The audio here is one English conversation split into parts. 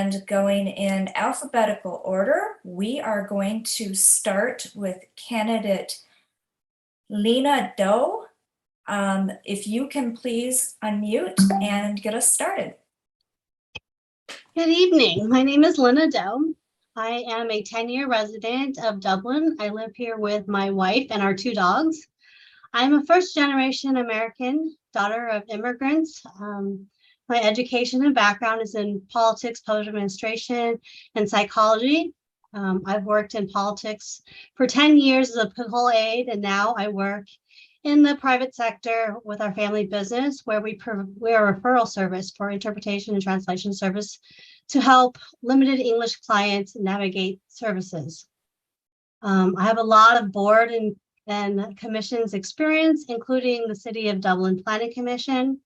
And going in alphabetical order, we are going to start with candidate Lena Doe. If you can please unmute and get us started. Good evening. My name is Lena Delm. I am a 10-year resident of Dublin. I live here with my wife and our 2 dogs. I'm a first-generation American, daughter of immigrants. My education and background is in politics, public administration, and psychology. I've worked in politics for 10 years as a political aide, and now I work in the private sector with our family business, where we are a referral service for interpretation and translation service to help limited English clients navigate services. I have a lot of board and commissions experience, including the City of Dublin Planning Commission.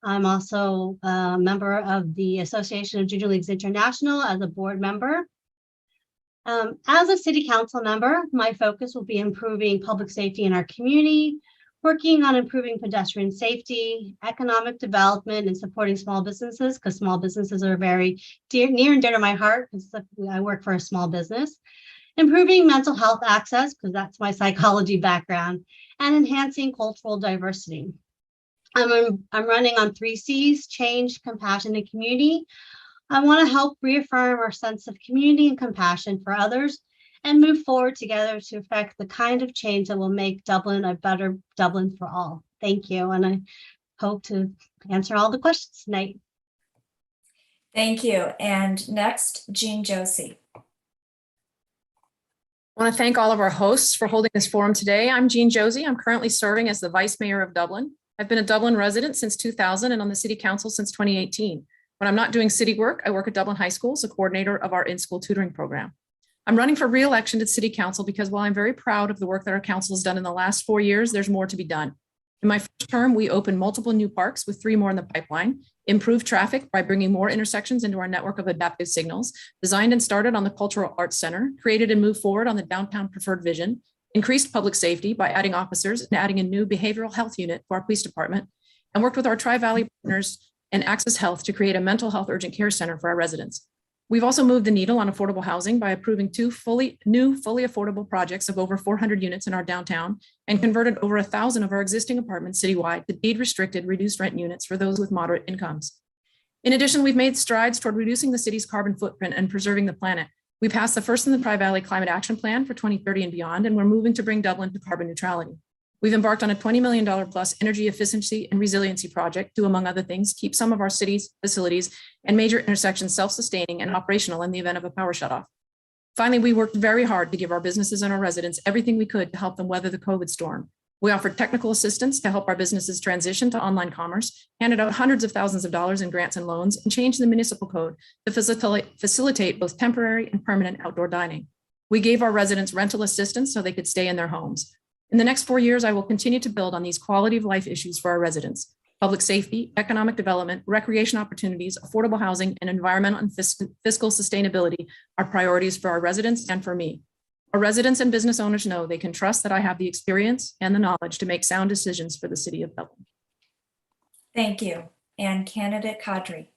I'm also a member of the Association of Junior Leagues International as a board member. As a city council member, my focus will be improving public safety in our community, working on improving pedestrian safety, economic development, and supporting small businesses, because small businesses are very near and dear to my heart, because I work for a small business. Improving mental health access, because that's my psychology background, and enhancing cultural diversity. I'm running on 3 C's: change, compassion, and community. I want to help reaffirm our sense of community and compassion for others and move forward together to affect the kind of change that will make Dublin a better Dublin for all. Thank you. And I hope to answer all the questions tonight. Thank you. And next, Jean Josie. I want to thank all of our hosts for holding this forum today. I'm Jean Josie. I'm currently serving as the Vice Mayor of Dublin. I've been a Dublin resident since 2000 and on the City Council since 2018. When I'm not doing city work, I work at Dublin High School as a coordinator of our in-school tutoring program. I'm running for re-election to City Council because while I'm very proud of the work that our council has done in the last 4 years, there's more to be done. In my first term, we opened multiple new parks with 3 more in the pipeline, improved traffic by bringing more intersections into our network of adaptive signals, designed and started on the Cultural Arts Center, created and moved forward on the downtown preferred vision, increased public safety by adding officers and adding a new behavioral health unit for our police department, and worked with our Tri-Valley partners and Access Health to create a mental health urgent care center for our residents. We've also moved the needle on affordable housing by approving 2 fully affordable projects of over 400 units in our downtown and converted over 1,000 of our existing apartments citywide to deed-restricted reduced rent units for those with moderate incomes. In addition, we've made strides toward reducing the city's carbon footprint and preserving the planet. We passed the first in the Tri-Valley Climate Action Plan for 2030 and beyond, and we're moving to bring Dublin to carbon neutrality. We've embarked on a $20 million plus energy efficiency and resiliency project to, among other things, keep some of our city's facilities and major intersections self-sustaining and operational in the event of a power shutoff. Finally, we worked very hard to give our businesses and our residents everything we could to help them weather the COVID storm. We offered technical assistance to help our businesses transition to online commerce, handed out hundreds of thousands of dollars in grants and loans, and changed the municipal code to facilitate both temporary and permanent outdoor dining. We gave our residents rental assistance so they could stay in their homes. In the next 4 years, I will continue to build on these quality of life issues for our residents. Public safety, economic development, recreation opportunities, affordable housing, and environmental and fiscal sustainability are priorities for our residents and for me. Our residents and business owners know they can trust that I have the experience and the knowledge to make sound decisions for the City of Dublin. Thank you. And candidate Kadri.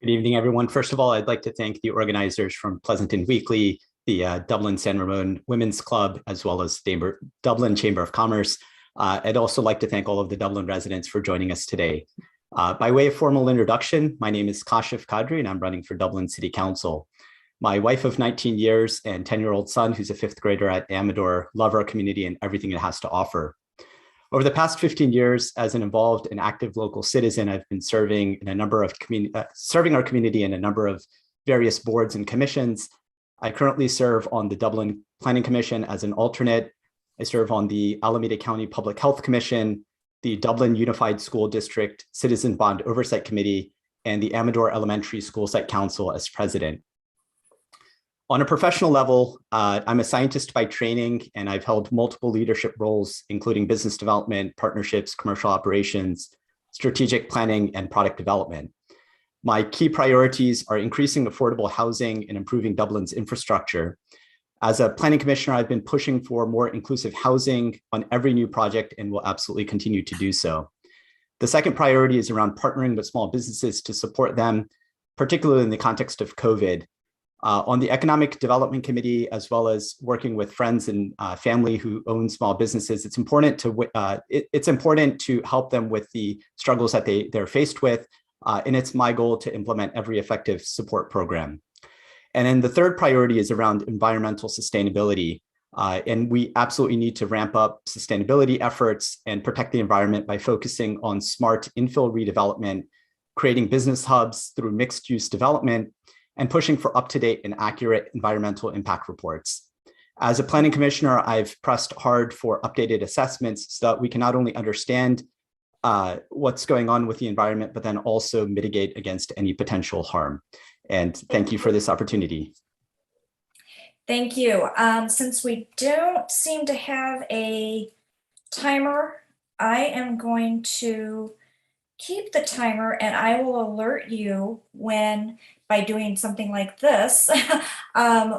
Good evening, everyone. First of all, I'd like to thank the organizers from Pleasanton Weekly, the Dublin San Ramon Women's Club, as well as the Dublin Chamber of Commerce. I'd also like to thank all of the Dublin residents for joining us today. By way of formal introduction, my name is Kashif Kadri, and I'm running for Dublin City Council. My wife of 19 years and 10-year-old son, who's a 5th grader at Amador, love our community and everything it has to offer. Over the past 15 years, as an involved and active local citizen, I've been serving in a number of serving our community in a number of various boards and commissions. I currently serve on the Dublin Planning Commission as an alternate. I serve on the Alameda County Public Health Commission, the Dublin Unified School District Citizen Bond Oversight Committee, and the Amador Elementary School Site Council as president. On a professional level, I'm a scientist by training, and I've held multiple leadership roles, including business development, partnerships, commercial operations, strategic planning, and product development. My key priorities are increasing affordable housing and improving Dublin's infrastructure. As a planning commissioner, I've been pushing for more inclusive housing on every new project and will absolutely continue to do so. The second priority is around partnering with small businesses to support them, particularly in the context of COVID. On the Economic Development Committee, as well as working with friends and family who own small businesses, it's important to help them with the struggles that they're faced with. And it's my goal to implement every effective support program. And then the third priority is around environmental sustainability. And we absolutely need to ramp up sustainability efforts and protect the environment by focusing on smart infill redevelopment, creating business hubs through mixed use development, and pushing for up-to-date and accurate environmental impact reports. As a planning commissioner, I've pressed hard for updated assessments so that we can not only understand what's going on with the environment, but then also mitigate against any potential harm. And thank you for this opportunity. Thank you. Since we don't seem to have a timer, I am going to keep the timer and I will alert you when, by doing something like this,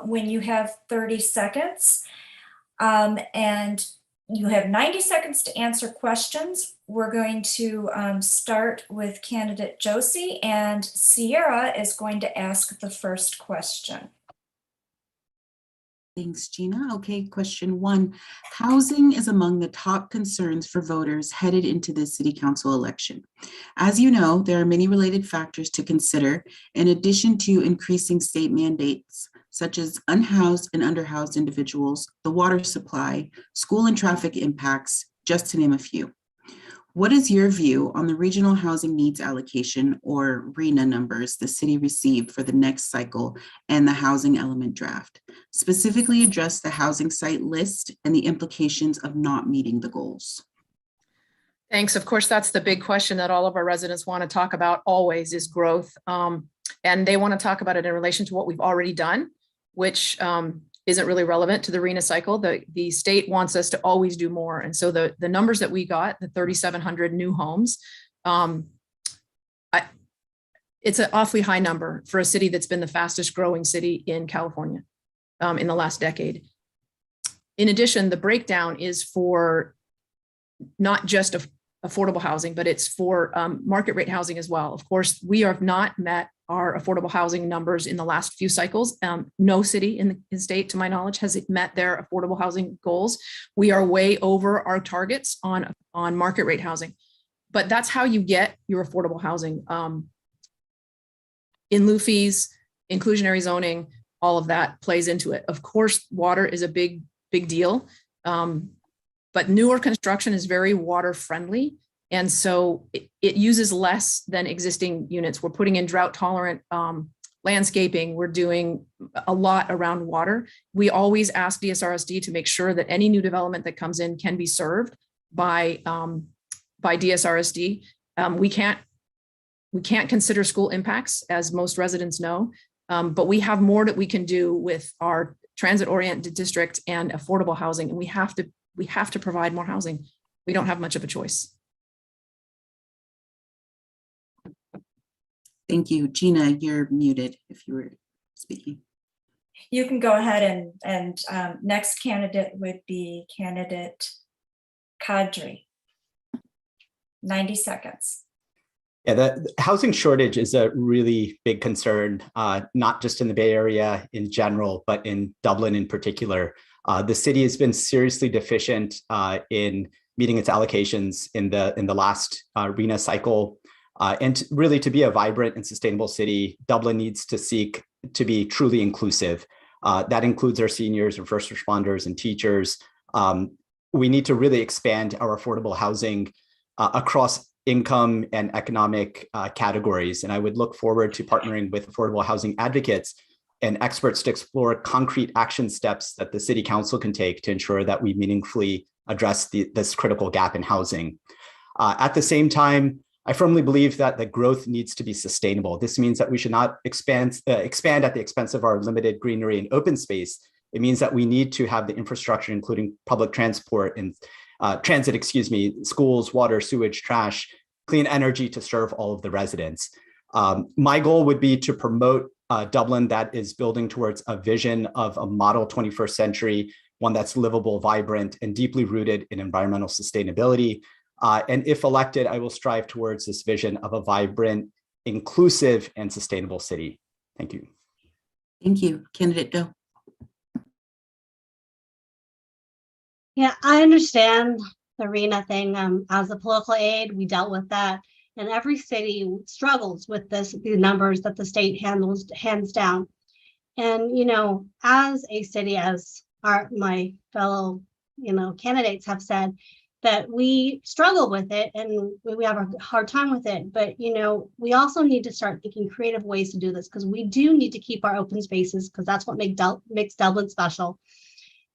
when you have 30 seconds. And you have 90 seconds to answer questions. We're going to start with candidate Josie, and Sierra is going to ask the first question. Thanks, Gina. Okay, question 1. Housing is among the top concerns for voters headed into the city council election. As you know, there are many related factors to consider, in addition to increasing state mandates, such as unhoused and underhoused individuals, the water supply, school and traffic impacts, just to name a few. What is your view on the regional housing needs allocation, or RHNA, numbers the city received for the next cycle and the housing element draft? Specifically address the housing site list and the implications of not meeting the goals. Thanks. Of course, that's the big question that all of our residents want to talk about always, is growth. And they want to talk about it in relation to what we've already done, which isn't really relevant to the RHNA cycle. The state wants us to always do more. And so the numbers that we got, the 3,700 new homes, it's an awfully high number for a city that's been the fastest growing city in California in the last decade. In addition, the breakdown is for not just affordable housing, but it's for market rate housing as well. Of course, we have not met our affordable housing numbers in the last few cycles. No city in the state, to my knowledge, has met their affordable housing goals. We are way over our targets on market rate housing, but that's how you get your affordable housing. In lieu fees, inclusionary zoning, all of that plays into it. Of course, water is a big deal, but newer construction is very water friendly. And so it uses less than existing units. We're putting in drought tolerant landscaping. We're doing a lot around water. We always ask DSRSD to make sure that any new development that comes in can be served by DSRSD. We can't consider school impacts, as most residents know, but we have more that we can do with our transit oriented district and affordable housing. And we have to provide more housing. We don't have much of a choice. Thank you. Gina, you're muted if you were speaking. You can go ahead and next candidate would be candidate Kadri. 90 seconds. Yeah, the housing shortage is a really big concern, not just in the Bay Area in general, but in Dublin in particular. The city has been seriously deficient in meeting its allocations in the last RHNA cycle. And really, to be a vibrant and sustainable city, Dublin needs to seek to be truly inclusive. That includes our seniors and first responders and teachers. We need to really expand our affordable housing across income and economic categories. And I would look forward to partnering with affordable housing advocates and experts to explore concrete action steps that the city council can take to ensure that we meaningfully address this critical gap in housing. At the same time, I firmly believe that the growth needs to be sustainable. This means that we should not expand at the expense of our limited greenery and open space. It means that we need to have the infrastructure, including public transport and transit, schools, water, sewage, trash, clean energy to serve all of the residents. My goal would be to promote Dublin that is building towards a vision of a model 21st century, one that's livable, vibrant, and deeply rooted in environmental sustainability. And if elected, I will strive towards this vision of a vibrant, inclusive and sustainable city. Thank you. Thank you. Candidate Doe. Yeah, I understand the arena thing. As a political aide, we dealt with that. And every city struggles with the numbers that the state hands down. And, you know, as a city, as my fellow, you know, candidates have said, that we struggle with it and we have a hard time with it. But, you know, we also need to start thinking creative ways to do this, because we do need to keep our open spaces, because that's what makes Dublin special.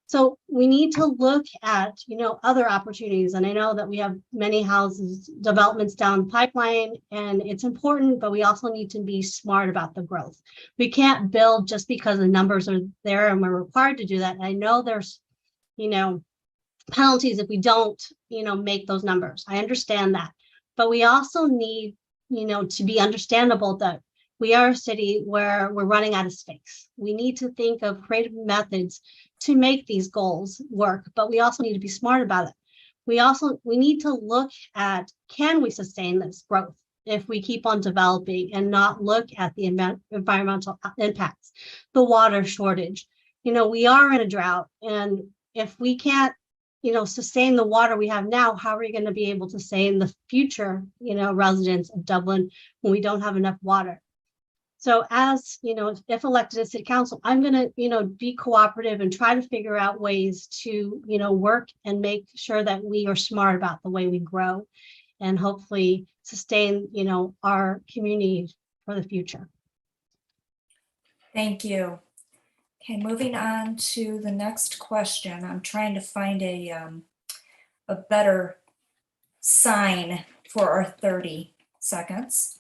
So we need to look at, you know, other opportunities. And I know that we have many houses developments down the pipeline, and it's important, but we also need to be smart about the growth. We can't build just because the numbers are there and we're required to do that. And I know there's, you know, penalties if we don't, you know, make those numbers. I understand that, but we also need, you know, to be understandable that we are a city where we're running out of space. We need to think of creative methods to make these goals work, but we also need to be smart about it. We need to look at, can we sustain this growth if we keep on developing and not look at the environmental impacts, the water shortage. You know, we are in a drought, and if we can't, you know, sustain the water we have now, how are we going to be able to sustain the future, you know, residents of Dublin when we don't have enough water? So as, you know, if elected as city council, I'm going to, you know, be cooperative and try to figure out ways to, you know, work and make sure that we are smart about the way we grow and hopefully sustain, you know, our community for the future. Thank you. Okay, moving on to the next question. I'm trying to find a better sign for our 30 seconds.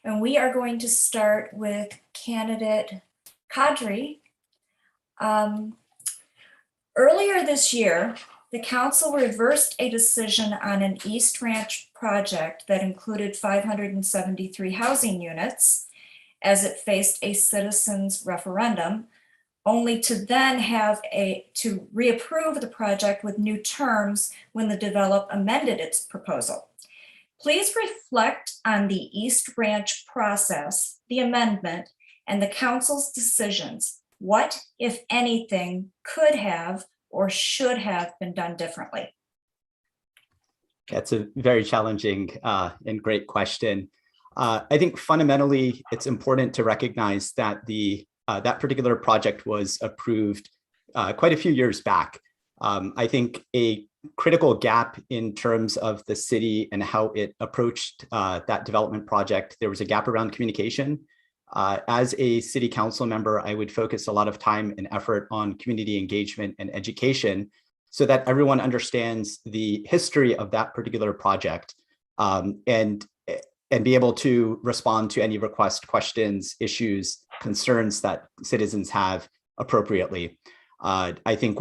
And we are going to start with candidate Kadri. Earlier this year, the council reversed a decision on an East Ranch project that included 573 housing units as it faced a citizens referendum, only to then have to reapprove the project with new terms when the developer amended its proposal. Please reflect on the East Ranch process, the amendment, and the council's decisions. What, if anything, could have or should have been done differently? That's a very challenging and great question. I think fundamentally, it's important to recognize that that particular project was approved quite a few years back. I think a critical gap in terms of the city and how it approached that development project, there was a gap around communication. As a city council member, I would focus a lot of time and effort on community engagement and education so that everyone understands the history of that particular project and be able to respond to any requests, questions, issues, concerns that citizens have appropriately. I think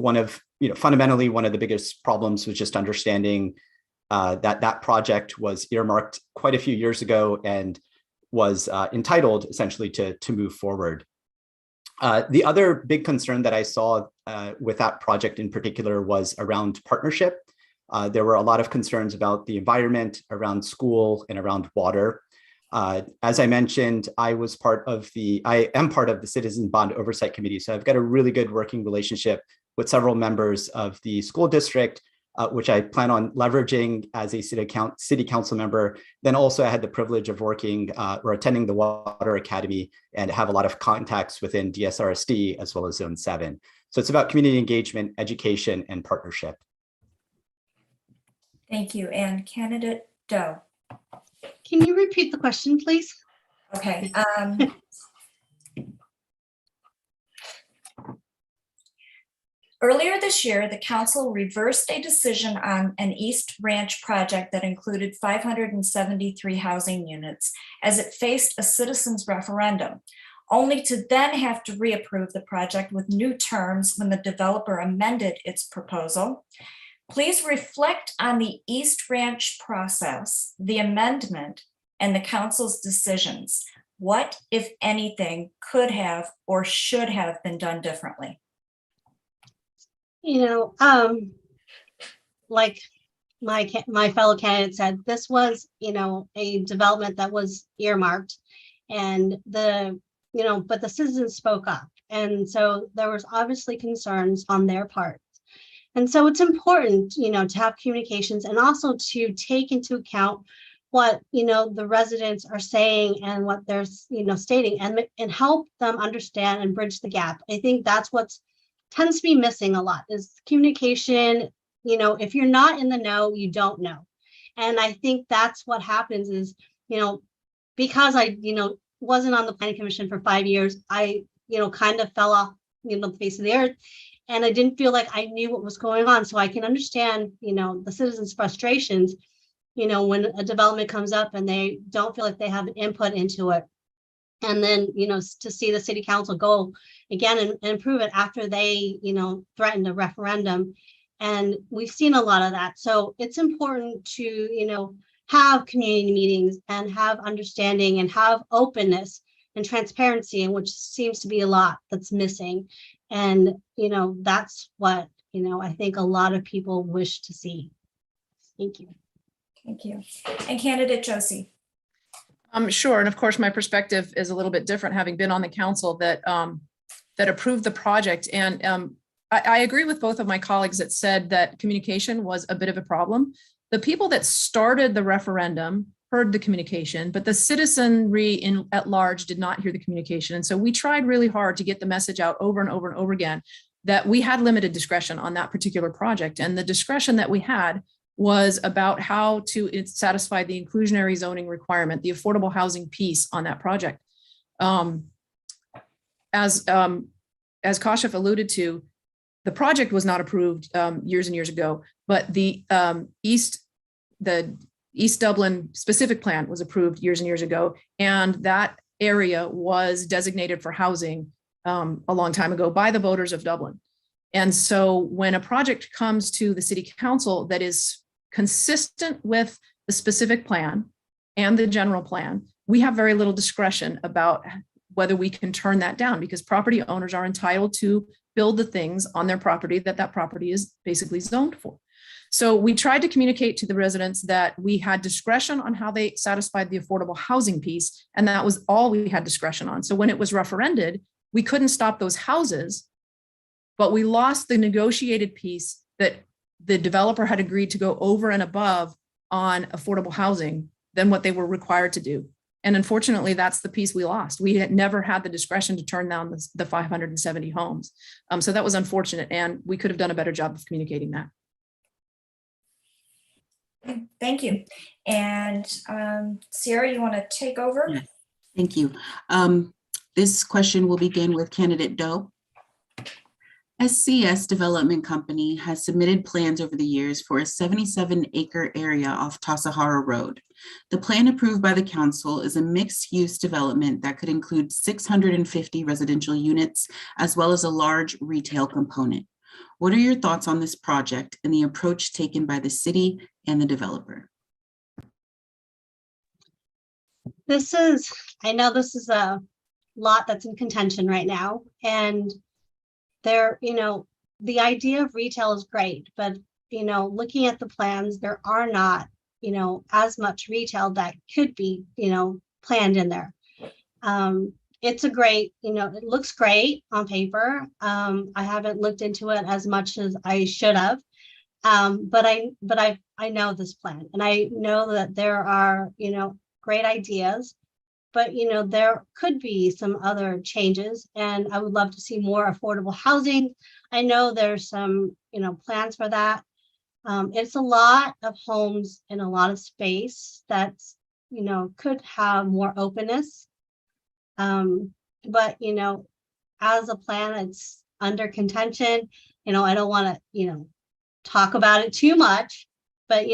fundamentally, one of the biggest problems was just understanding that project was earmarked quite a few years ago and was entitled essentially to move forward. The other big concern that I saw with that project in particular was around partnership. There were a lot of concerns about the environment, around school, and around water. As I mentioned, I am part of the Citizen Bond Oversight Committee, so I've got a really good working relationship with several members of the school district, which I plan on leveraging as a city council member. Then also I had the privilege of working or attending the Water Academy and have a lot of contacts within DSRSD as well as Zone 7. So it's about community engagement, education, and partnership. Thank you. And candidate Doe. Can you repeat the question, please? Okay. Earlier this year, the council reversed a decision on an East Ranch project that included 573 housing units as it faced a citizens referendum, only to then have to reapprove the project with new terms when the developer amended its proposal. Please reflect on the East Ranch process, the amendment, and the council's decisions. What, if anything, could have or should have been done differently? You know, like my fellow candidate said, this was, a development that was earmarked, and but the citizens spoke up. And so there was obviously concerns on their part. And so it's important, to have communications and also to take into account what, the residents are saying and what they're, stating, and help them understand and bridge the gap. I think that's what tends to be missing a lot is communication. If you're not in the know, you don't know. And I think that's what happens is, because I, wasn't on the planning commission for 5 years, I, kind of fell off, the face of the earth. And I didn't feel like I knew what was going on. So I can understand, the citizens' frustrations, when a development comes up and they don't feel like they have an input into it. And then, to see the city council go again and improve it after they, threatened a referendum. And we've seen a lot of that. So it's important to, have community meetings and have understanding and have openness and transparency, in which seems to be a lot that's missing. And, that's what, I think a lot of people wish to see. Thank you. Thank you. And candidate Josie. Sure. And of course, my perspective is a little bit different, having been on the council that approved the project. And I agree with both of my colleagues that said that communication was a bit of a problem. The people that started the referendum heard the communication, but the citizenry at large did not hear the communication. And so we tried really hard to get the message out over and over and over again that we had limited discretion on that particular project. And the discretion that we had was about how to satisfy the inclusionary zoning requirement, the affordable housing piece on that project. As Kashif alluded to, the project was not approved years and years ago, but the East Dublin specific plan was approved years and years ago, and that area was designated for housing a long time ago by the voters of Dublin. And so when a project comes to the city council that is consistent with the specific plan and the general plan, we have very little discretion about whether we can turn that down, because property owners are entitled to build the things on their property that property is basically zoned for. So we tried to communicate to the residents that we had discretion on how they satisfied the affordable housing piece, and that was all we had discretion on. So when it was referended, we couldn't stop those houses, but we lost the negotiated piece that the developer had agreed to go over and above on affordable housing than what they were required to do. And unfortunately, that's the piece we lost. We had never had the discretion to turn down the 570 homes. So that was unfortunate, and we could have done a better job of communicating that. Thank you. And Sierra, you want to take over? Yes, thank you. This question will begin with candidate Doe. SCS Development Company has submitted plans over the years for a 77-acre area off Tassajara Road. The plan approved by the council is a mixed-use development that could include 650 residential units, as well as a large retail component. What are your thoughts on this project and the approach taken by the city and the developer? I know this is a lot that's in contention right now, and the idea of retail is great, but, looking at the plans, there are not, as much retail that could be, planned in there. It's a great, it looks great on paper. I haven't looked into it as much as I should have. But I know this plan, and I know that there are, great ideas, but, there could be some other changes, and I would love to see more affordable housing. I know there's some, plans for that. It's a lot of homes in a lot of space that's, could have more openness. But, as a plan, it's under contention. I don't want to, talk about it too much, but,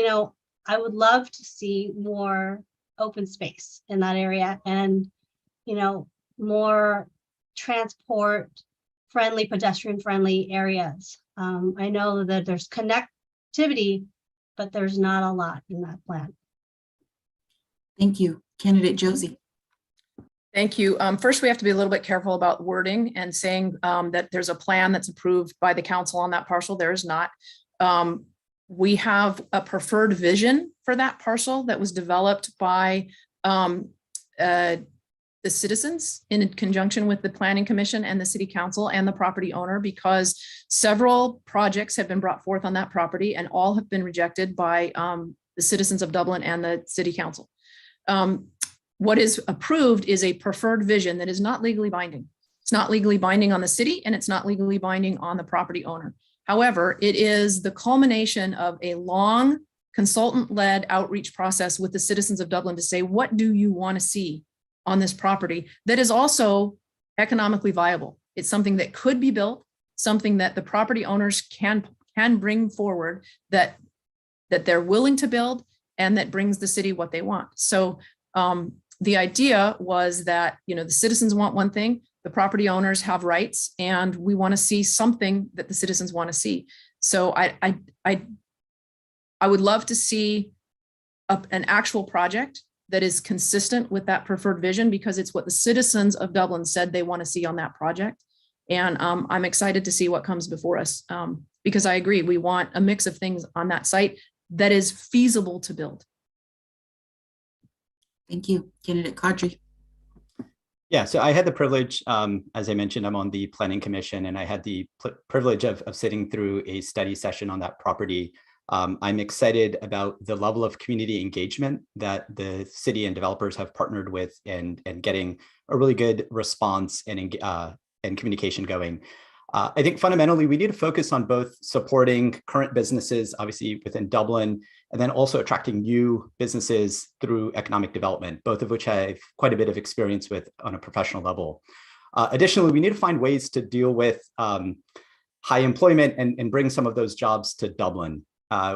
I would love to see more open space in that area, and more transport friendly, pedestrian friendly areas. I know that there's connectivity, but there's not a lot in that plan. Thank you. Candidate Josie. Thank you. First, we have to be a little bit careful about wording and saying that there's a plan that's approved by the council on that parcel. There is not. We have a preferred vision for that parcel that was developed by the citizens in conjunction with the Planning Commission and the City Council and the property owner, because several projects have been brought forth on that property and all have been rejected by the citizens of Dublin and the City Council. What is approved is a preferred vision that is not legally binding. It's not legally binding on the city and it's not legally binding on the property owner. However, it is the culmination of a long consultant-led outreach process with the citizens of Dublin to say, what do you want to see on this property that is also economically viable? It's something that could be built, something that the property owners can bring forward that they're willing to build and that brings the city what they want. So the idea was that, you know, the citizens want one thing, the property owners have rights, and we want to see something that the citizens want to see. So I would love to see an actual project that is consistent with that preferred vision, because it's what the citizens of Dublin said they want to see on that project. And I'm excited to see what comes before us, because I agree, we want a mix of things on that site that is feasible to build. Thank you. Candidate Kadri. Yeah, so I had the privilege, as I mentioned, I'm on the Planning Commission, and I had the privilege of sitting through a study session on that property. I'm excited about the level of community engagement that the city and developers have partnered with, and getting a really good response and communication going. I think fundamentally we need to focus on both supporting current businesses, obviously within Dublin, and then also attracting new businesses through economic development, both of which I have quite a bit of experience with on a professional level. Additionally, we need to find ways to deal with high employment and bring some of those jobs to Dublin.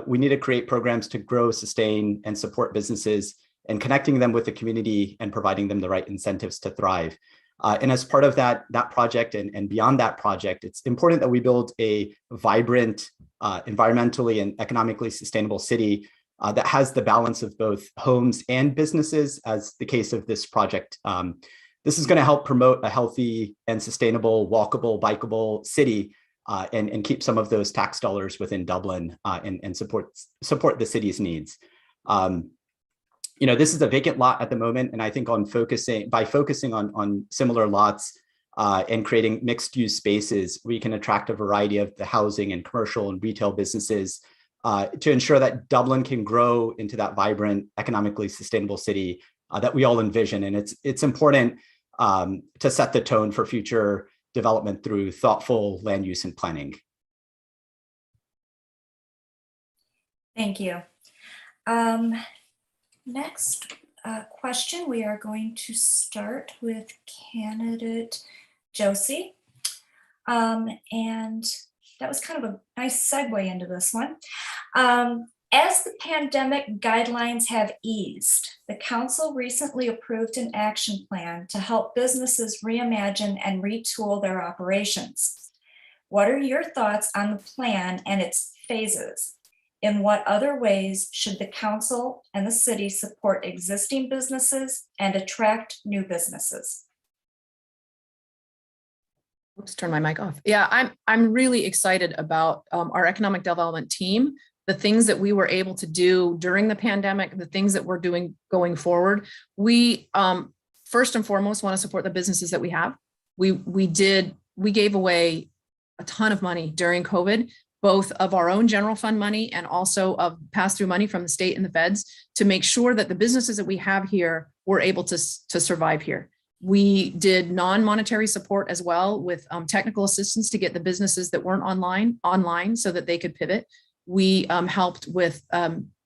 We need to create programs to grow, sustain, and support businesses, and connecting them with the community and providing them the right incentives to thrive. And as part of that project and beyond that project, it's important that we build a vibrant, environmentally and economically sustainable city that has the balance of both homes and businesses, as the case of this project. This is going to help promote a healthy and sustainable, walkable, bikeable city, and keep some of those tax dollars within Dublin, and support the city's needs. You know, this is a vacant lot at the moment, and I think by focusing on similar lots and creating mixed use spaces, we can attract a variety of the housing and commercial and retail businesses to ensure that Dublin can grow into that vibrant, economically sustainable city that we all envision. And it's important to set the tone for future development through thoughtful land use and planning. Thank you. Next question, we are going to start with candidate Josie. And that was kind of a nice segue into this one. As the pandemic guidelines have eased, the council recently approved an action plan to help businesses reimagine and retool their operations. What are your thoughts on the plan and its phases? In what other ways should the council and the city support existing businesses and attract new businesses? Oops, turn my mic off. Yeah, I'm really excited about our economic development team, the things that we were able to do during the pandemic, the things that we're doing going forward. We first and foremost want to support the businesses that we have. We gave away a ton of money during COVID, both of our own general fund money and also of pass-through money from the state and the feds, to make sure that the businesses that we have here were able to survive here. We did non-monetary support as well, with technical assistance to get the businesses that weren't online so that they could pivot. We helped with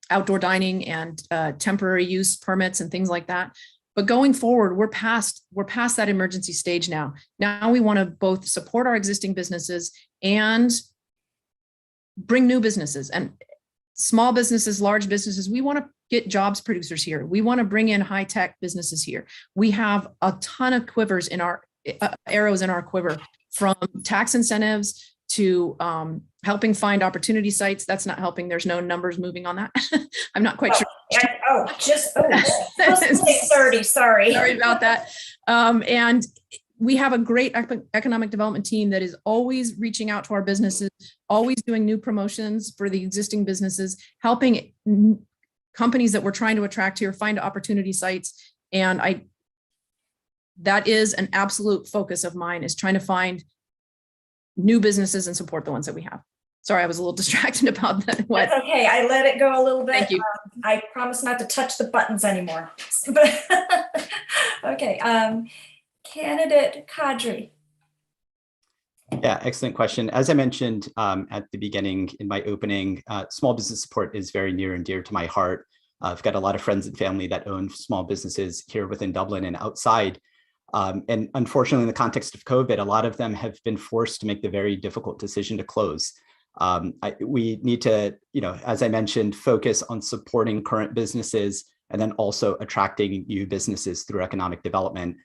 outdoor dining and temporary use permits and things like that. But going forward, we're past that emergency stage now. Now we want to both support our existing businesses and bring new businesses, and small businesses, large businesses. We want to get jobs producers here. We want to bring in high-tech businesses here. We have a ton of quivers in our arrows in our quiver, from tax incentives to helping find opportunity sites. That's not helping. There's no numbers moving on that. I'm not quite sure. Just 30, sorry. Sorry about that. And we have a great economic development team that is always reaching out to our businesses, always doing new promotions for the existing businesses, helping companies that we're trying to attract here find opportunity sites. And that is an absolute focus of mine, is trying to find new businesses and support the ones that we have. Sorry, I was a little distracted about that. That's okay. I let it go a little bit. Thank you. I promise not to touch the buttons anymore. Okay. Candidate Kadri. Yeah, excellent question. As I mentioned at the beginning in my opening, small business support is very near and dear to my heart. I've got a lot of friends and family that own small businesses here within Dublin and outside. And unfortunately, in the context of COVID, a lot of them have been forced to make the very difficult decision to close. We need to, as I mentioned, focus on supporting current businesses and then also attracting new businesses through economic development.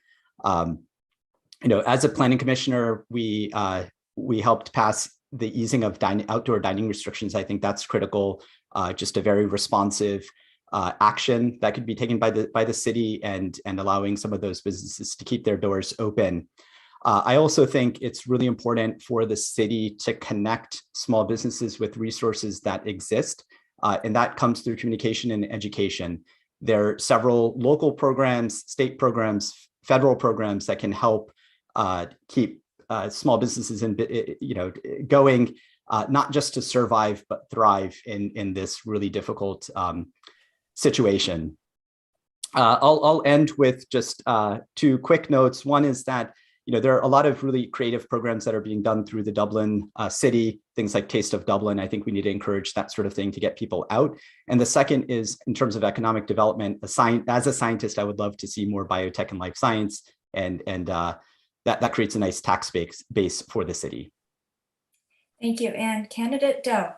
As a planning commissioner, we helped pass the easing of outdoor dining restrictions. I think that's critical. Just a very responsive action that could be taken by the city and allowing some of those businesses to keep their doors open. I also think it's really important for the city to connect small businesses with resources that exist, and that comes through communication and education. There are several local programs, state programs, federal programs that can help keep small businesses going, not just to survive but thrive in this really difficult situation. I'll end with just two quick notes. One is that there are a lot of really creative programs that are being done through the Dublin city, things like Taste of Dublin. I think we need to encourage that sort of thing to get people out. And the second is in terms of economic development. As a scientist, I would love to see more biotech and life science, and that creates a nice tax base for the city. Thank you. And Candidate Doe.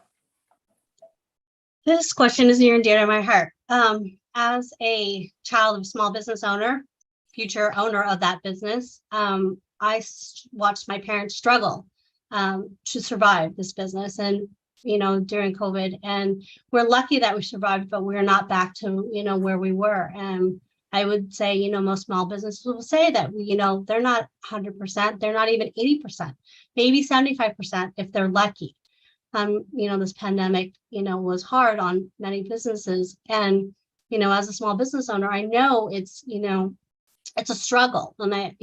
This question is near and dear to my heart. As a child of small business owner, future owner of that business, I watched my parents struggle to survive this business, and during COVID. And we're lucky that we survived, but we're not back to where we were. And I would say most small businesses will say that they're not 100%, they're not even 80%, maybe 75% if they're lucky. This pandemic was hard on many businesses, and as a small business owner, I know it's it's a struggle. And I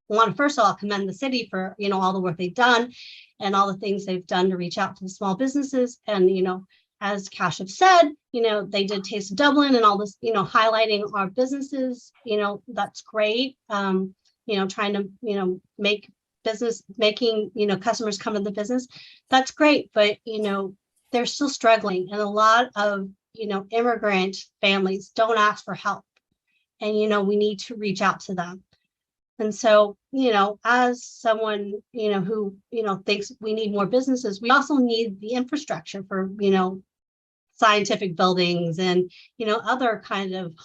want to first of all commend the city for all the work they've done and all the things they've done to reach out to the small businesses. And as Kashyap said, they did Taste of Dublin and all this, highlighting our businesses. That's great. Trying to making customers come to the business. That's great, but they're still struggling, and a lot of immigrant families don't ask for help. And, we need to reach out to them. And so, as someone, who, thinks we need more businesses, we also need the infrastructure for, scientific buildings and, other kind of,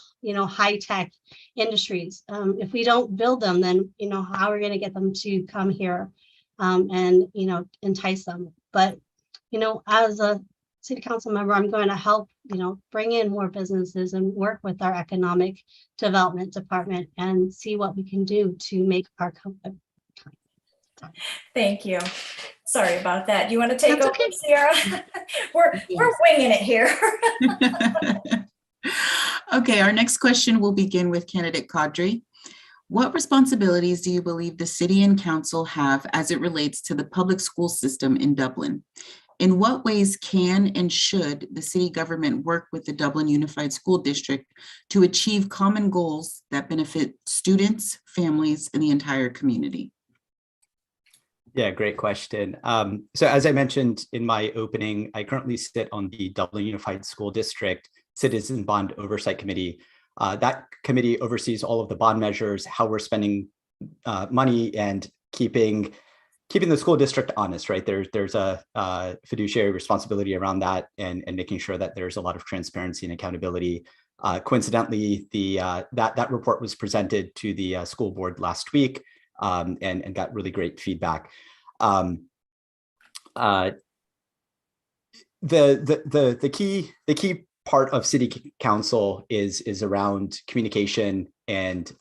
high-tech industries. If we don't build them, then, how are we going to get them to come here and, entice them? But, as a city council member, I'm going to help, bring in more businesses and work with our economic development department and see what we can do to make our company. Thank you. Sorry about that. Do you want to take That's over, okay. Sierra? We're winging it here. Okay, our next question will begin with candidate Kadri. What responsibilities do you believe the city and council have as it relates to the public school system in Dublin? In what ways can and should the city government work with the Dublin Unified School District to achieve common goals that benefit students, families, and the entire community? Yeah, great question. So as I mentioned in my opening, I currently sit on the Dublin Unified School District Citizen Bond Oversight Committee. That committee oversees all of the bond measures, how we're spending money, and keeping the school district honest, right? There's a fiduciary responsibility around that, and making sure that there's a lot of transparency and accountability. Coincidentally, that report was presented to the school board last week, and got really great feedback. The key part of city council is around communication and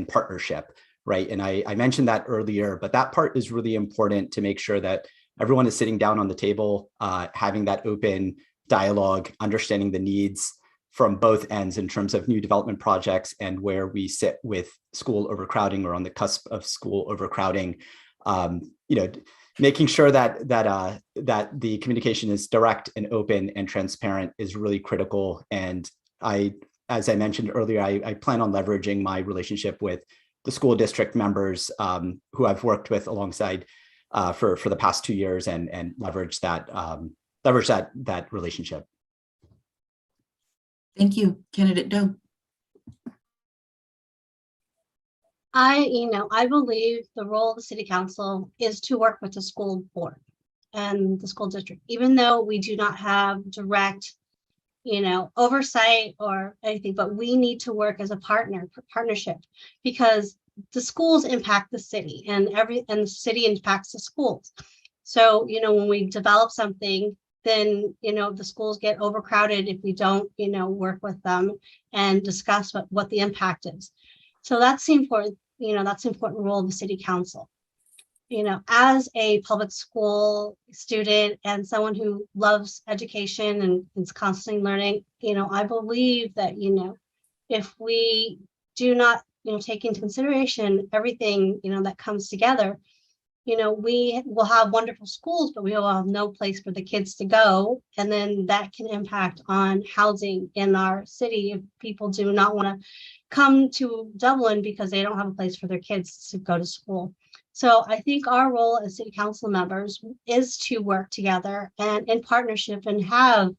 partnership. Right. And I mentioned that earlier, but that part is really important to make sure that everyone is sitting down on the table, having that open dialogue, understanding the needs from both ends in terms of new development projects and where we sit with school overcrowding or on the cusp of school overcrowding. Making sure that the communication is direct and open and transparent is really critical. And as I mentioned earlier, I plan on leveraging my relationship with the school district members who I've worked with alongside for the past 2 years and leverage that relationship. Thank you. Candidate Doe. I believe the role of the city council is to work with the school board and the school district, even though we do not have direct, oversight or anything, but we need to work as a partnership, because the schools impact the city and the city impacts the schools. So, when we develop something, then, the schools get overcrowded if we don't, work with them and discuss what the impact is. So that's the important, that's the important role of the city council. As a public school student and someone who loves education and is constantly learning, I believe that, if we do not, take into consideration everything, that comes together, we will have wonderful schools, but we will have no place for the kids to go. And then that can impact on housing in our city if people do not want to come to Dublin because they don't have a place for their kids to go to school. So I think our role as city council members is to work together and in partnership and have,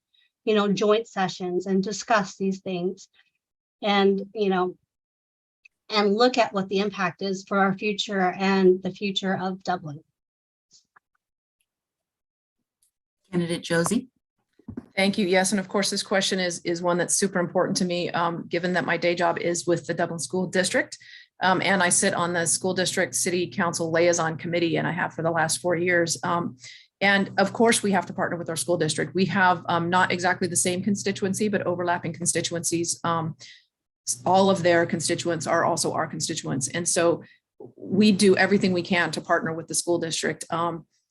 joint sessions and discuss these things and, and look at what the impact is for our future and the future of Dublin. Candidate Josie. Thank you. Yes, and of course, this question is one that's super important to me, given that my day job is with the Dublin School District. And I sit on the school district city council liaison committee, and I have for the last 4 years. And of course, we have to partner with our school district. We have not exactly the same constituency, but overlapping constituencies. All of their constituents are also our constituents. And so we do everything we can to partner with the school district.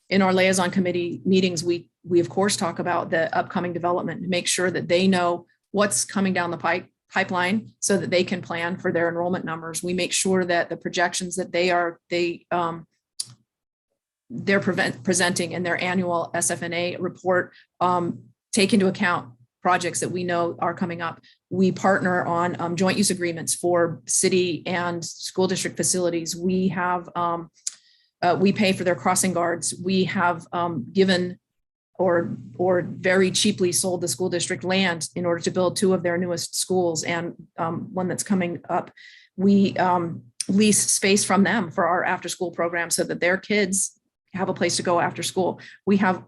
In our liaison committee meetings, we of course talk about the upcoming development and make sure that they know what's coming down the pipeline so that they can plan for their enrollment numbers. We make sure that the projections that they're presenting in their annual SFNA report take into account projects that we know are coming up. We partner on joint use agreements for city and school district facilities. We have we pay for their crossing guards. We have given or very cheaply sold the school district land in order to build 2 of their newest schools and one that's coming up. We lease space from them for our after school program so that their kids have a place to go after school. We have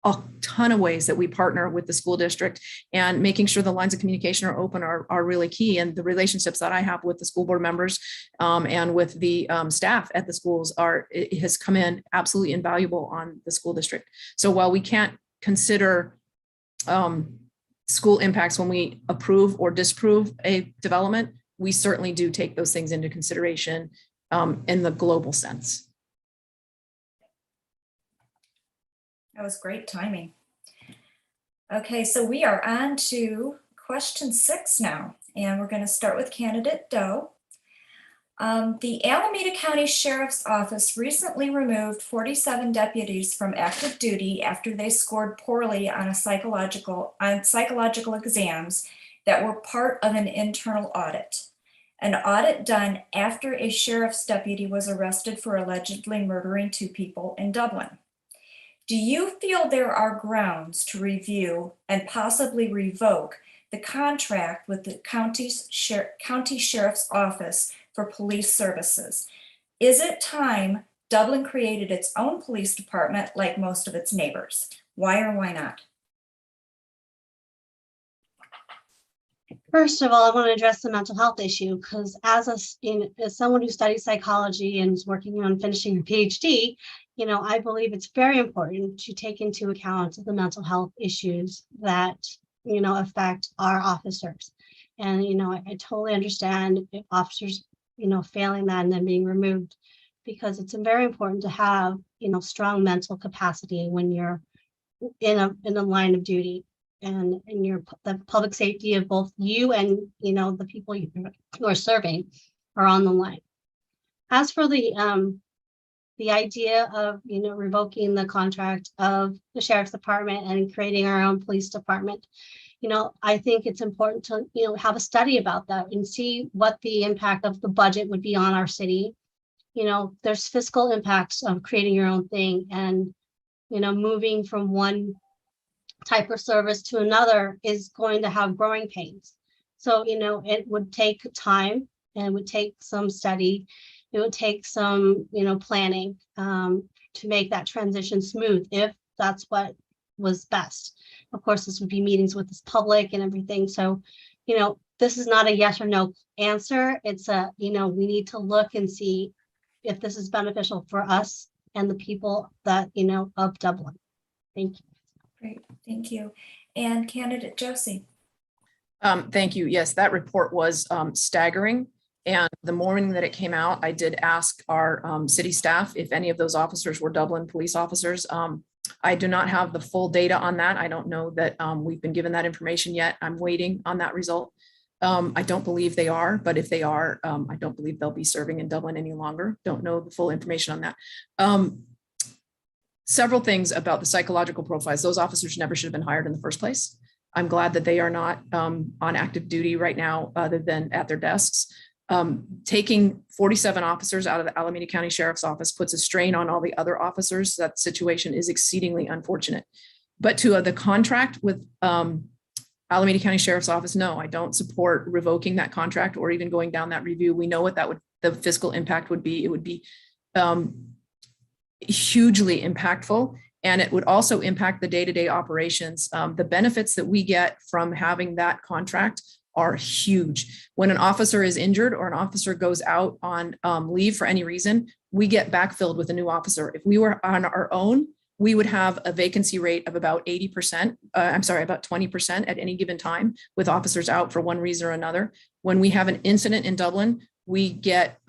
a ton of ways that we partner with the school district, and making sure the lines of communication are open are really key. And the relationships that I have with the school board members and with the staff at the schools it has come in absolutely invaluable on the school district. So while we can't consider school impacts when we approve or disapprove a development, we certainly do take those things into consideration in the global sense. That was great timing. Okay, so we are on to question 6 now, and we're going to start with candidate Doe. The Alameda County Sheriff's Office recently removed 47 deputies from active duty after they scored poorly on psychological exams that were part of an internal audit. An audit done after a sheriff's deputy was arrested for allegedly murdering 2 people in Dublin. Do you feel there are grounds to review and possibly revoke the contract with the county sheriff's office for police services? Is it time Dublin created its own police department like most of its neighbors? Why or why not? First of all, I want to address the mental health issue because as someone who studies psychology and is working on finishing her PhD, I believe it's very important to take into account the mental health issues that, affect our officers. And, I totally understand if officers, failing that and then being removed because it's very important to have, strong mental capacity when you're in a line of duty, and the public safety of both you and, the people you are serving are on the line. As for the idea of, revoking the contract of the sheriff's department and creating our own police department, I think it's important to, have a study about that and see what the impact of the budget would be on our city. There's fiscal impacts of creating your own thing, and, moving from one type of service to another is going to have growing pains. So, it would take time, and it would take some study. It would take some, planning to make that transition smooth, if that's what was best. Of course, this would be meetings with this public and everything. So, this is not a yes or no answer. It's we need to look and see if this is beneficial for us and the people that, of Dublin. Thank you. Great, thank you. And candidate Josie. Thank you. Yes, that report was staggering. And the morning that it came out, I did ask our city staff if any of those officers were Dublin police officers. I do not have the full data on that. I don't know that we've been given that information yet. I'm waiting on that result. I don't believe they are, but if they are, I don't believe they'll be serving in Dublin any longer. Don't know the full information on that. Several things about the psychological profiles. Those officers never should have been hired in the first place. I'm glad that they are not on active duty right now, other than at their desks. Taking 47 officers out of the Alameda County Sheriff's Office puts a strain on all the other officers. That situation is exceedingly unfortunate. But to the contract with Alameda County Sheriff's Office, no, I don't support revoking that contract or even going down that review. We know what the fiscal impact would be. It would be hugely impactful, and it would also impact the day-to-day operations. The benefits that we get from having that contract are huge. When an officer is injured or an officer goes out on leave for any reason, we get backfilled with a new officer. If we were on our own, we would have a vacancy rate of about 80%, about 20% at any given time with officers out for one reason or another. When we have an incident in Dublin, we get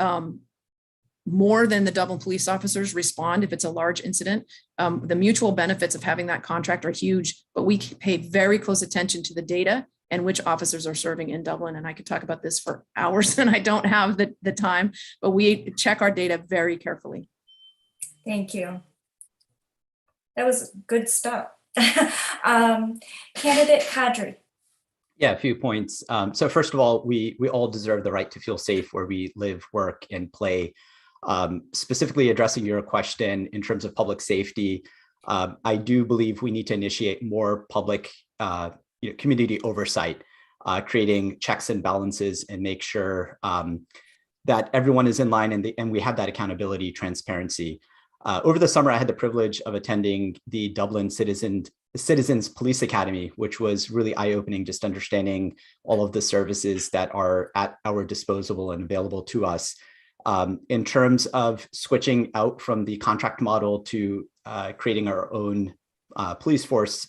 more than the Dublin police officers respond if it's a large incident. The mutual benefits of having that contract are huge, but we pay very close attention to the data and which officers are serving in Dublin. And I could talk about this for hours and I don't have the time, but we check our data very carefully. Thank you. That was good stuff. Candidate Kadri. Yeah, a few points. So first of all, we all deserve the right to feel safe where we live, work, and play. Specifically addressing your question in terms of public safety, I do believe we need to initiate more public community oversight, creating checks and balances, and make sure that everyone is in line and we have that accountability, transparency. Over the summer, I had the privilege of attending the Dublin Citizens Police Academy, which was really eye-opening, just understanding all of the services that are at our disposal and available to us. In terms of switching out from the contract model to creating our own police force,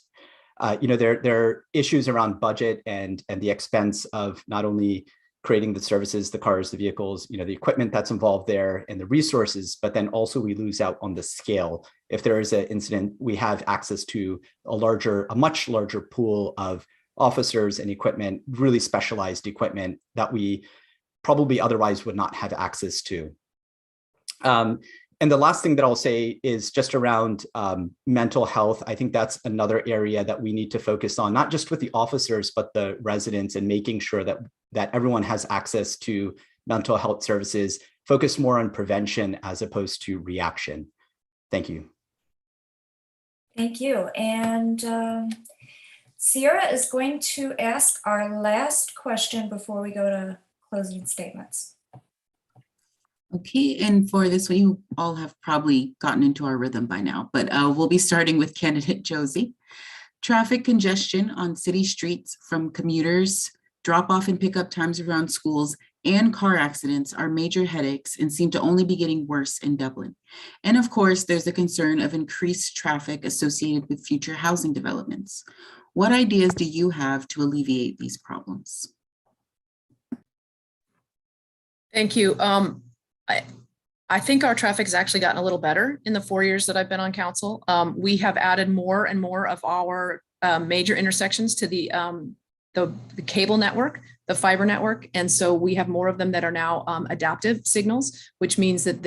there are issues around budget and the expense of not only creating the services, the cars, the vehicles, the equipment that's involved there and the resources, but then also we lose out on the scale. If there is an incident, we have access to a much larger pool of officers and equipment, really specialized equipment that we probably otherwise would not have access to. And the last thing that I'll say is just around mental health. I think that's another area that we need to focus on, not just with the officers, but the residents, and making sure that everyone has access to mental health services, focus more on prevention as opposed to reaction. Thank you. Thank you. And Sierra is going to ask our last question before we go to closing statements. Okay, and for this one, you all have probably gotten into our rhythm by now, but we'll be starting with candidate Josie. Traffic congestion on city streets from commuters, drop-off and pickup times around schools, and car accidents are major headaches and seem to only be getting worse in Dublin. And of course, there's the concern of increased traffic associated with future housing developments. What ideas do you have to alleviate these problems? Thank you. I think our traffic has actually gotten a little better in the 4 years that I've been on council. We have added more and more of our major intersections to the cable network, the fiber network. And so we have more of them that are now adaptive signals, which means that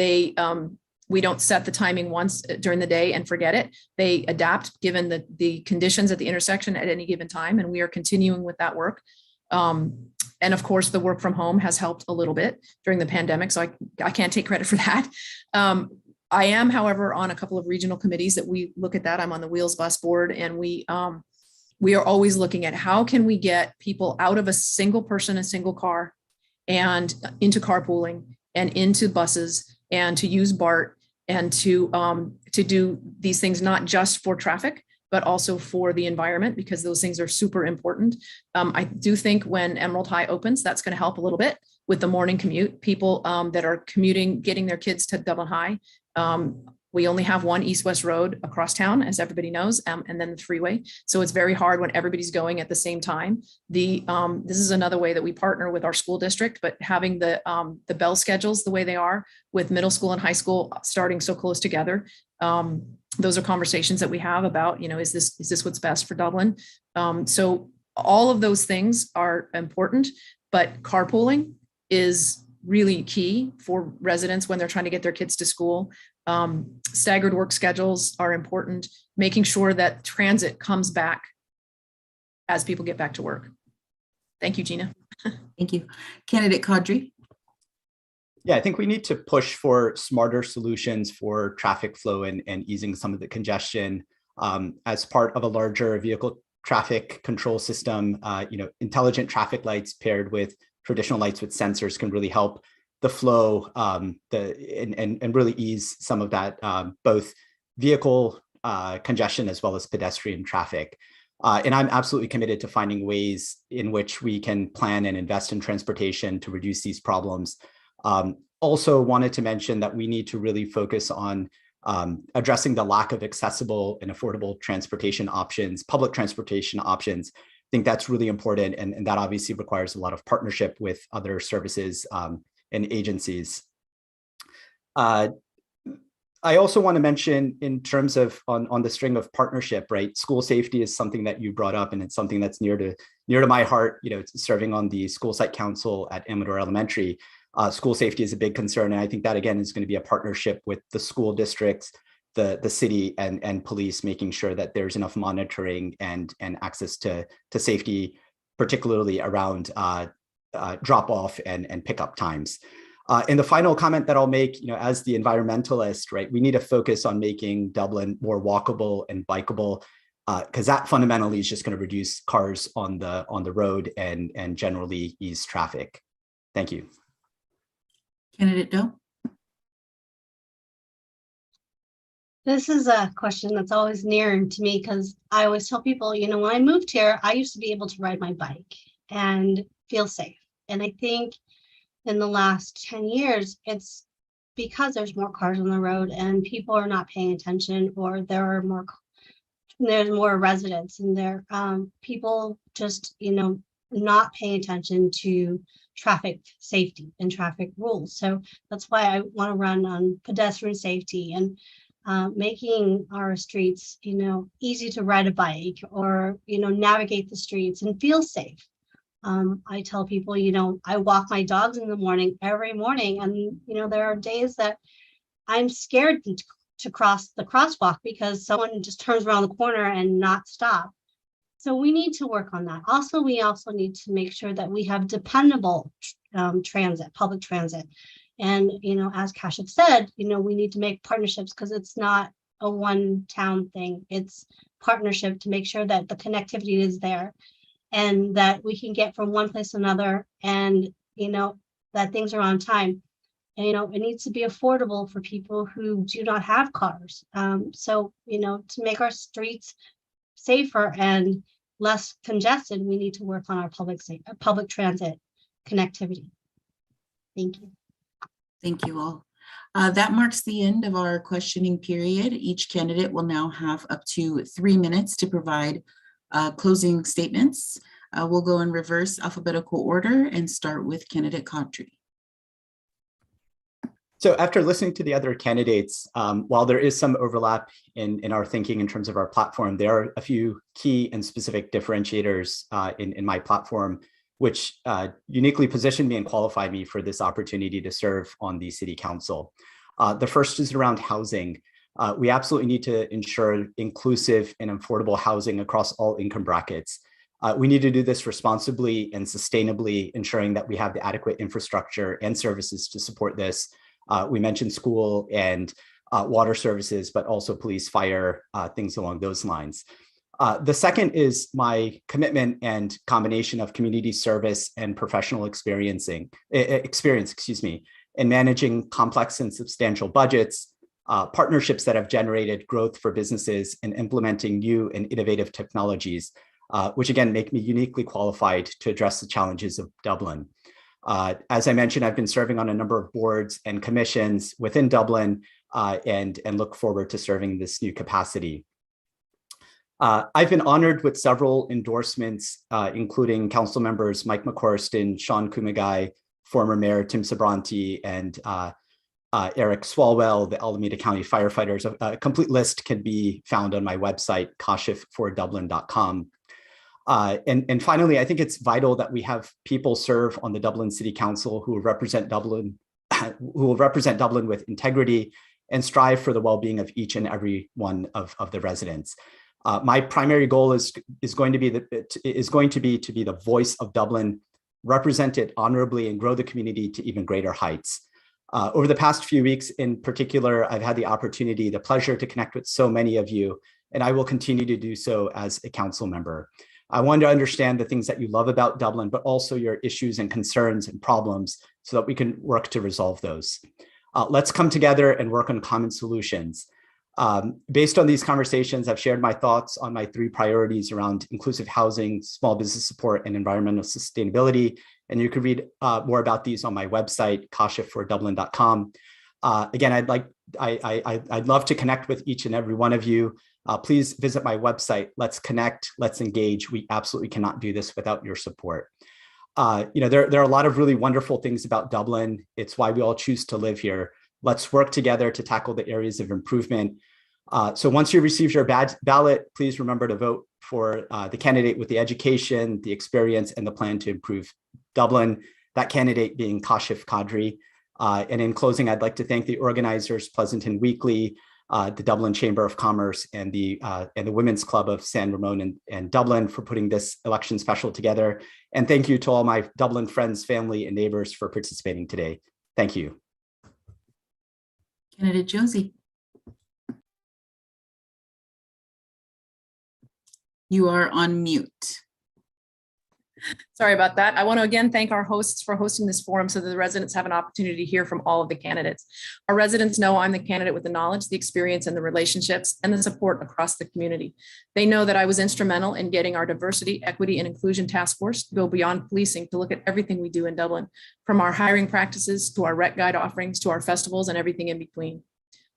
we don't set the timing once during the day and forget it. They adapt given the conditions at the intersection at any given time. And we are continuing with that work. And of course, the work from home has helped a little bit during the pandemic. So I can't take credit for that. I am, however, on a couple of regional committees that we look at that. I'm on the Wheels Bus Board, and we are always looking at how can we get people out of a single person, a single car, and into carpooling and into buses and to use BART and to do these things, not just for traffic, but also for the environment, because those things are super important. I do think when Emerald High opens, that's going to help a little bit with the morning commute. People that are commuting, getting their kids to Dublin High. We only have one east-west road across town, as everybody knows, and then the freeway. So it's very hard when everybody's going at the same time. This is another way that we partner with our school district, but having the bell schedules the way they are with middle school and high school starting so close together. Those are conversations that we have about, is this what's best for Dublin? So all of those things are important, but carpooling is really key for residents when they're trying to get their kids to school. Staggered work schedules are important, making sure that transit comes back as people get back to work. Thank you, Gina. Thank you. Candidate Kadri. Yeah, I think we need to push for smarter solutions for traffic flow and easing some of the congestion as part of a larger vehicle traffic control system. Intelligent traffic lights paired with traditional lights with sensors can really help the flow and really ease some of that both vehicle congestion as well as pedestrian traffic. And I'm absolutely committed to finding ways in which we can plan and invest in transportation to reduce these problems. Also wanted to mention that we need to really focus on addressing the lack of accessible and affordable transportation options, public transportation options. I think that's really important, and that obviously requires a lot of partnership with other services and agencies. I also want to mention in terms of on the string of partnership, right? School safety is something that you brought up, and it's something that's near to my heart. Serving on the school site council at Amador Elementary, school safety is a big concern, and I think that again is going to be a partnership with the school districts, the city, and police, making sure that there's enough monitoring and access to safety, particularly around drop off and pickup times. And the final comment that I'll make, as the environmentalist, right, we need to focus on making Dublin more walkable and bikeable, because that fundamentally is just going to reduce cars on the road and generally ease traffic. Thank you. Candidate Doe. This is a question that's always near to me because I always tell people, when I moved here, I used to be able to ride my bike and feel safe. And I think in the last 10 years, it's because there's more cars on the road and people are not paying attention, or there's more residents, and there people just, not paying attention to traffic safety and traffic rules. So that's why I want to run on pedestrian safety and making our streets, easy to ride a bike or, navigate the streets and feel safe. I tell people, I walk my dogs in the morning, every morning. And, there are days that I'm scared to cross the crosswalk because someone just turns around the corner and not stop. So we need to work on that. Also, we need to make sure that we have dependable transit, public transit. And, as Kash had said, we need to make partnerships because it's not a one town thing. It's partnership to make sure that the connectivity is there and that we can get from one place to another, and, that things are on time. And, it needs to be affordable for people who do not have cars. So, to make our streets safer and less congested, we need to work on our public transit connectivity. Thank you. Thank you all. That marks the end of our questioning period. Each candidate will now have up to 3 minutes to provide closing statements. We'll go in reverse alphabetical order and start with candidate Kadri. So after listening to the other candidates, while there is some overlap in our thinking in terms of our platform, there are a few key and specific differentiators in my platform, which uniquely position me and qualify me for this opportunity to serve on the city council. The first is around housing. We absolutely need to ensure inclusive and affordable housing across all income brackets. We need to do this responsibly and sustainably, ensuring that we have the adequate infrastructure and services to support this. We mentioned school and water services, but also police, fire, things along those lines. The second is my commitment and combination of community service and professional experience, in managing complex and substantial budgets, partnerships that have generated growth for businesses, and implementing new and innovative technologies, which again make me uniquely qualified to address the challenges of Dublin. As I mentioned, I've been serving on a number of boards and commissions within Dublin and look forward to serving this new capacity. I've been honored with several endorsements, including council members Mike McCorriston, Sean Kumagai, former Mayor Tim Sabranti, and Eric Swalwell, the Alameda County firefighters. A complete list can be found on my website, kashiffordublin.com. And finally, I think it's vital that we have people serve on the Dublin City Council who will represent Dublin, with integrity and strive for the well-being of each and every one of the residents. My primary goal is going to be to be the voice of Dublin, represent it honorably, and grow the community to even greater heights. Over the past few weeks in particular, I've had the pleasure to connect with so many of you, and I will continue to do so as a council member. I want to understand the things that you love about Dublin, but also your issues and concerns and problems so that we can work to resolve those. Let's come together and work on common solutions. Based on these conversations, I've shared my thoughts on my 3 priorities around inclusive housing, small business support, and environmental sustainability. And you can read more about these on my website, kashiffordublin.com. Again, I'd love to connect with each and every one of you. Please visit my website. Let's connect. Let's engage. We absolutely cannot do this without your support. There are a lot of really wonderful things about Dublin. It's why we all choose to live here. Let's work together to tackle the areas of improvement. So once you receive your ballot, please remember to vote for the candidate with the education, the experience, and the plan to improve Dublin, that candidate being Kashif Kadri. And in closing, I'd like to thank the organizers, Pleasanton Weekly, the Dublin Chamber of Commerce, and the Women's Club of San Ramon and Dublin for putting this election special together. And thank you to all my Dublin friends, family, and neighbors for participating today. Thank you. Candidate Josie. You are on mute. Sorry about that. I want to again thank our hosts for hosting this forum so that the residents have an opportunity to hear from all of the candidates. Our residents know I'm the candidate with the knowledge, the experience, and the relationships and the support across the community. They know that I was instrumental in getting our diversity, equity, and inclusion task force to go beyond policing to look at everything we do in Dublin, from our hiring practices to our rec guide offerings to our festivals and everything in between.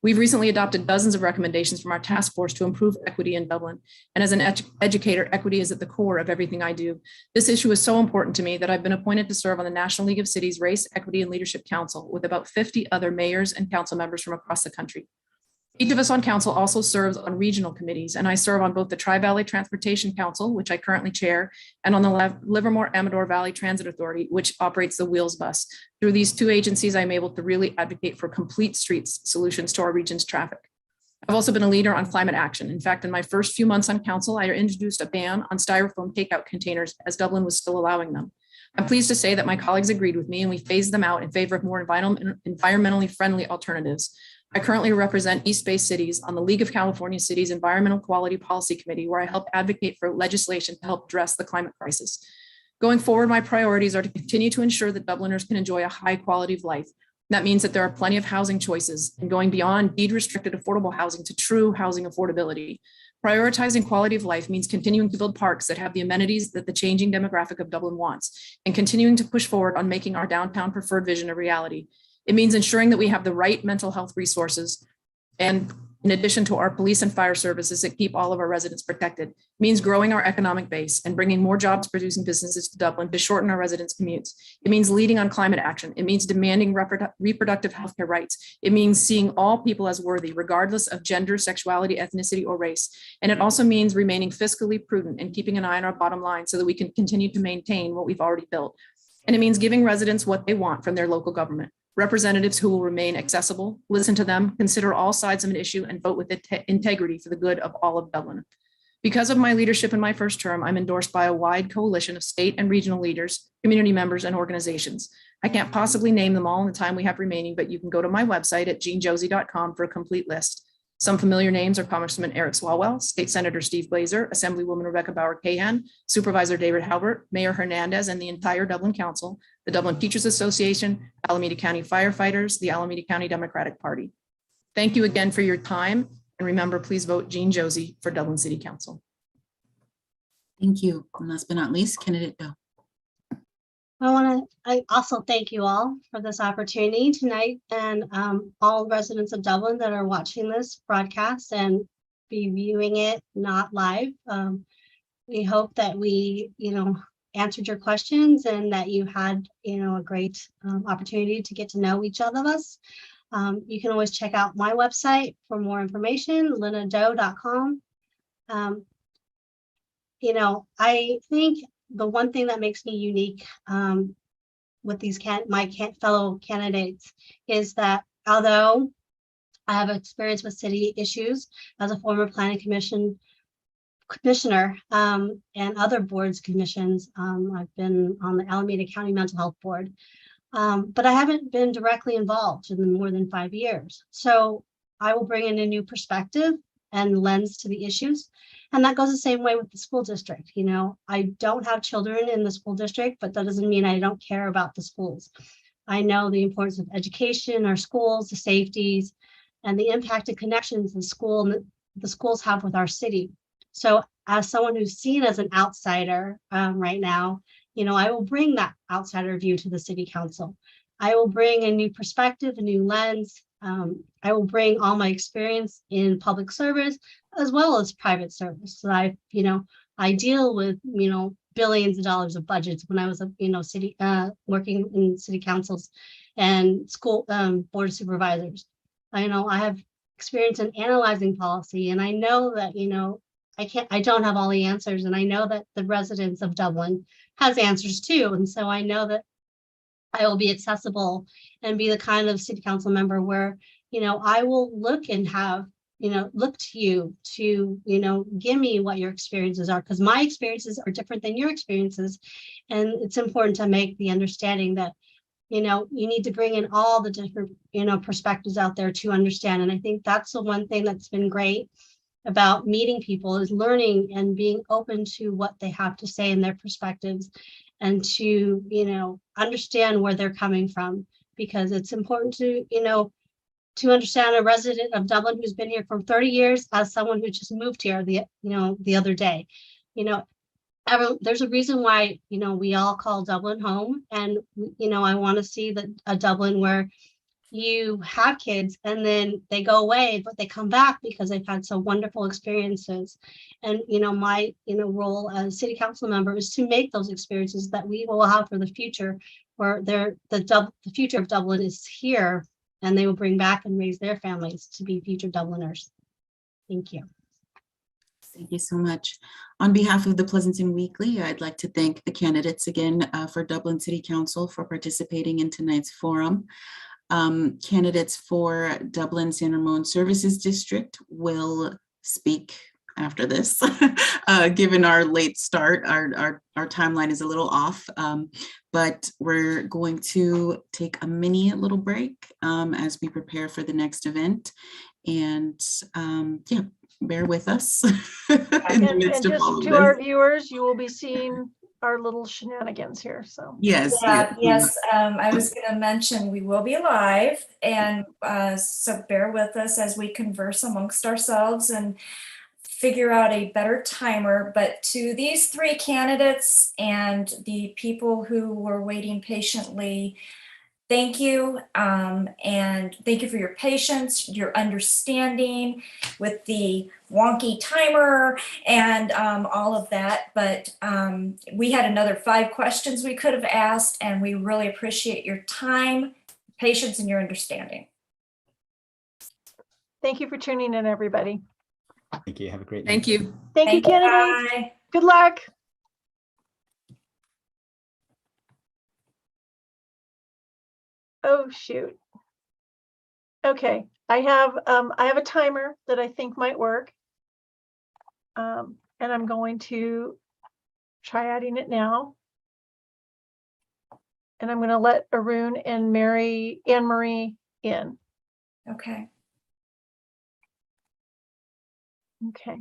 We've recently adopted dozens of recommendations from our task force to improve equity in Dublin. And as an educator, equity is at the core of everything I do. This issue is so important to me that I've been appointed to serve on the National League of Cities Race, Equity, and Leadership Council with about 50 other mayors and council members from across the country. Each of us on council also serves on regional committees, and I serve on both the Tri-Valley Transportation Council, which I currently chair, and on the Livermore-Amador Valley Transit Authority, which operates the Wheels bus. Through these 2 agencies, I'm able to really advocate for complete streets solutions to our region's traffic. I've also been a leader on climate action. In fact, in my first few months on council, I introduced a ban on styrofoam takeout containers as Dublin was still allowing them. I'm pleased to say that my colleagues agreed with me and we phased them out in favor of more environmentally friendly alternatives. I currently represent East Bay cities on the League of California Cities Environmental Quality Policy Committee, where I help advocate for legislation to help address the climate crisis. Going forward, my priorities are to continue to ensure that Dubliners can enjoy a high quality of life. That means that there are plenty of housing choices and going beyond deed-restricted affordable housing to true housing affordability. Prioritizing quality of life means continuing to build parks that have the amenities that the changing demographic of Dublin wants, and continuing to push forward on making our downtown preferred vision a reality. It means ensuring that we have the right mental health resources and in addition to our police and fire services that keep all of our residents protected. It means growing our economic base and bringing more jobs producing businesses to Dublin to shorten our residents' commutes. It means leading on climate action. It means demanding reproductive healthcare rights. It means seeing all people as worthy, regardless of gender, sexuality, ethnicity, or race. And it also means remaining fiscally prudent and keeping an eye on our bottom line so that we can continue to maintain what we've already built. And it means giving residents what they want from their local government. Representatives who will remain accessible, listen to them, consider all sides of an issue, and vote with integrity for the good of all of Dublin. Because of my leadership in my first term, I'm endorsed by a wide coalition of state and regional leaders, community members, and organizations. I can't possibly name them all in the time we have remaining, but you can go to my website at jeanjosie.com for a complete list. Some familiar names are Congressman Eric Swalwell, State Senator Steve Glazer, Assemblywoman Rebecca Bauer-Cahan, Supervisor David Halbert, Mayor Hernandez, and the entire Dublin Council, the Dublin Teachers Association, Alameda County Firefighters, the Alameda County Democratic Party. Thank you again for your time. And remember, please vote Jean Josie for Dublin City Council. Thank you. And last but not least, candidate Doe. I also thank you all for this opportunity tonight, and all residents of Dublin that are watching this broadcast and be viewing it not live. We hope that we, answered your questions and that you had, a great opportunity to get to know each other of us. You can always check out my website for more information, linadoe.com. I think the one thing that makes me unique with these fellow candidates is that although I have experience with city issues as a former planning commissioner and other boards, commissions, I've been on the Alameda County Mental Health Board, but I haven't been directly involved in more than 5 years. So I will bring in a new perspective and lens to the issues. And that goes the same way with the school district. I don't have children in the school district, but that doesn't mean I don't care about the schools. I know the importance of education, our schools, the safeties, and the impact and connections the schools have with our city. So as someone who's seen as an outsider right now, I will bring that outsider view to the city council. I will bring a new perspective, a new lens. I will bring all my experience in public service as well as private service. So I deal with, billions of dollars of budgets when I was, city working in city councils and school board of supervisors. I have experience in analyzing policy, and I know that, I don't have all the answers, and I know that the residents of Dublin has answers too. And so I know that I will be accessible and be the kind of city council member where, I will look and have, look to you to, give me what your experiences are, because my experiences are different than your experiences. And it's important to make the understanding that, you need to bring in all the different, perspectives out there to understand. And I think that's the one thing that's been great about meeting people, is learning and being open to what they have to say in their perspectives, and to, understand where they're coming from, because it's important to, to understand a resident of Dublin who's been here for 30 years as someone who just moved here the other day. There's a reason why, we all call Dublin home. And, I want to see a Dublin where you have kids and then they go away, but they come back because they've had some wonderful experiences. And, my, role as city council member is to make those experiences that we will have for the future, where the future of Dublin is here, and they will bring back and raise their families to be future Dubliners. Thank you. Thank you so much. On behalf of the Pleasanton Weekly, I'd like to thank the candidates again for Dublin City Council for participating in tonight's forum. Candidates for Dublin San Ramon Services District will speak after this. Given our late start, our timeline is a little off, but we're going to take a little break as we prepare for the next event. And yeah, bear with us in the midst of all of this. To our viewers, you will be seeing our little shenanigans here. So yes, yes. I was going to mention we will be live, and so bear with us as we converse amongst ourselves and figure out a better timer. But to these three candidates and the people who were waiting patiently, thank you. And thank you for your patience, your understanding with the wonky timer and all of that. But we had another 5 questions we could have asked, and we really appreciate your time, patience, and your understanding. Thank you for tuning in, everybody. Thank you. Have a great night. Thank you. Thank you, candidates. Bye. Good luck. Oh, shoot. Okay, I have a timer that I think might work. And I'm going to try adding it now. And I'm going to let Arun and Anne Marie in. Okay. Okay.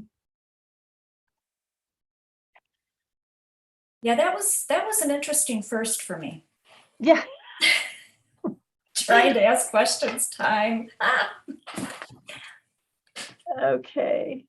Yeah, that was an interesting first for me. Yeah. Trying to ask questions time. Okay.